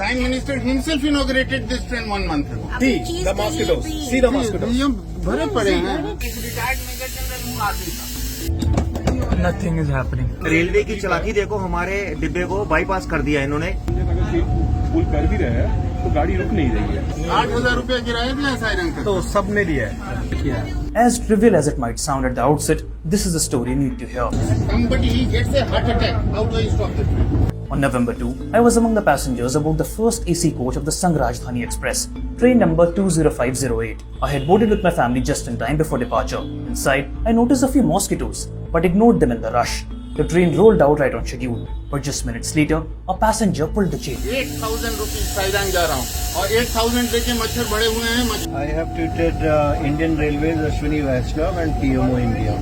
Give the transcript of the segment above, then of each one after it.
Prime Minister himself inaugurated this train 1 month ago. See the mosquitoes. See the mosquitoes. ये भरे पड़े हैं. Nothing is happening. Railway की चालाकी देखो, हमारे डिब्बे को बाईपास कर दिया इन्होंने. पुल कर भी रहे हैं तो गाड़ी रुक नहीं रही है. 8,000 रुपया किराया दिया सायरन का. तो सबने दिया है. As trivial as it might sound at the outset, this is a story you need to hear. Somebody gets a heart attack. How do I stop the train? On November 2, I was among the passengers aboard the first AC coach of the Sang Rajdhani Express, train number 20508. I had boarded with my family just in time before departure. Inside, I noticed a few mosquitoes, but ignored them in the rush. The train rolled out right on schedule, but just minutes later, a passenger pulled the chain. 8,000 rupees siren जा रहा हूँ और 8,000 लेके मच्छर बड़े हुए हैं. I have tweeted Indian Railways, Ashwini Vaishnav and PMO India.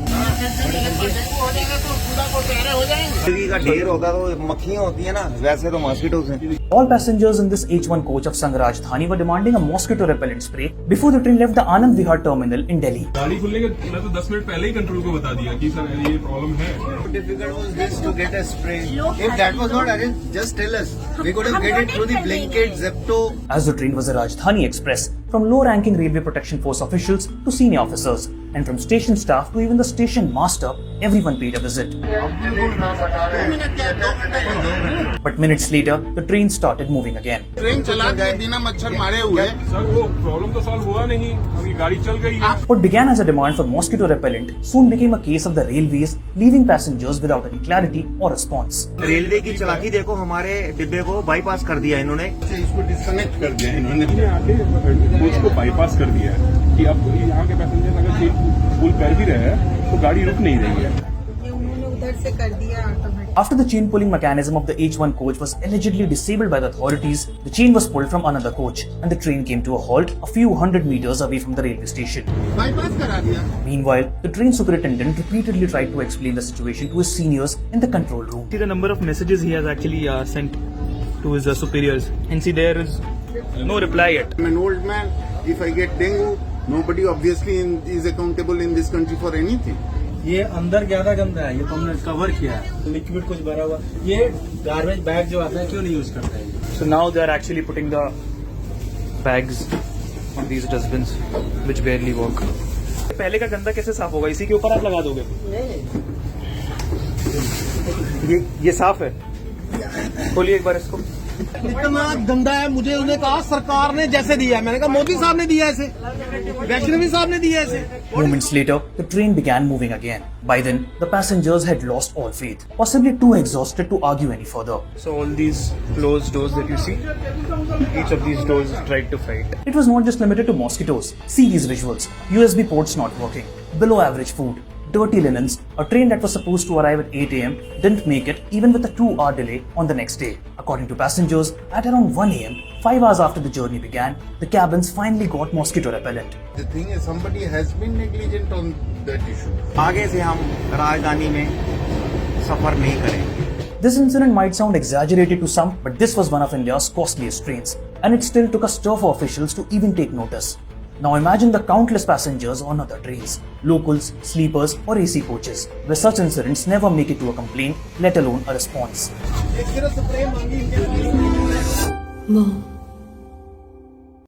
गंदगी का ढेर होगा तो मक्खियाँ होती है ना, वैसे तो मॉस्किटोज हैं. All passengers in this H1 coach of Sang Rajdhani were demanding a mosquito repellent spray before the train left the Anand Vihar terminal in Delhi. गाड़ी खुलने के मैं तो 10 मिनट पहले ही कंट्रोल को बता दिया कि सर ये प्रॉब्लम है. How difficult was this to get a spray? If that was not arranged, just tell us. We could have get it through the Blinkit, Zepto. As the train was a Rajdhani Express, from low-ranking Railway Protection Force officials to senior officers, and from station staff to even the station master, everyone paid a visit. But minutes later, the train started moving again. Train चला के बिना मच्छर मारे हुए. Sir वो problem तो solve हुआ नहीं, अभी गाड़ी चल गई है. What began as a demand for mosquito repellent soon became a case of the railways leaving passengers without any clarity or response. Railway की चालाकी देखो, हमारे डिब्बे को बाईपास कर दिया इन्होंने. इसको डिस्कनेक्ट कर दिया इन्होंने. आगे कोच को बाईपास कर दिया है कि अब यहाँ के पैसेंजर अगर पुल कर भी रहे हैं तो गाड़ी रुक नहीं रही है. उन्होंने उधर से कर दिया automatic. After the chain pulling mechanism of the H1 coach was allegedly disabled by the authorities, the chain was pulled from another coach and the train came to a halt a few hundred meters away from the railway station. Bypass करा दिया. Meanwhile, the train superintendent repeatedly tried to explain the situation to his seniors in the control room. See the number of messages he has actually sent to his superiors, and see there is no reply yet. I'm an old man. If I get dengue, nobody obviously is accountable in this country for anything. ये अंदर ज्यादा गंदा है. ये तो हमने cover किया है. तो लिक्विड कुछ भरा हुआ. ये गार्बेज बैग जो आता है क्यों नहीं यूज करता है? So now they are actually putting the bags on these dustbins, which barely work. पहले का गंदा कैसे साफ होगा? इसी के ऊपर आप लगा दोगे? ये साफ है. खोलिए एक बार इसको. इतना गंदा है. मुझे उन्हें कहा सरकार ने जैसे दिया है. मैंने कहा मोदी साहब ने दिया ऐसे, वैष्णवी साहब ने दिया ऐसे. Moments later, the train began moving again. By then, the passengers had lost all faith, possibly too exhausted to argue any further. So all these closed doors that you see, each of these doors tried to fight. It was not just limited to mosquitoes. See these visuals. USB ports not working, below average food, dirty linens. A train that was supposed to arrive at 8 a.m. didn't make it even with a 2-hour delay on the next day. According to passengers, at around 1 a.m., 5 hours after the journey began, the cabins finally got mosquito repellent. The thing is, somebody has been negligent on that issue. आगे से हम राजधानी में सफर नहीं करेंगे. This incident might sound exaggerated to some, but this was one of India's costliest trains, and it still took a stir for officials to even take notice. Now imagine the countless passengers on other trains, locals, sleepers or AC coaches, where such incidents never make it to a complaint, let alone a response. Mom.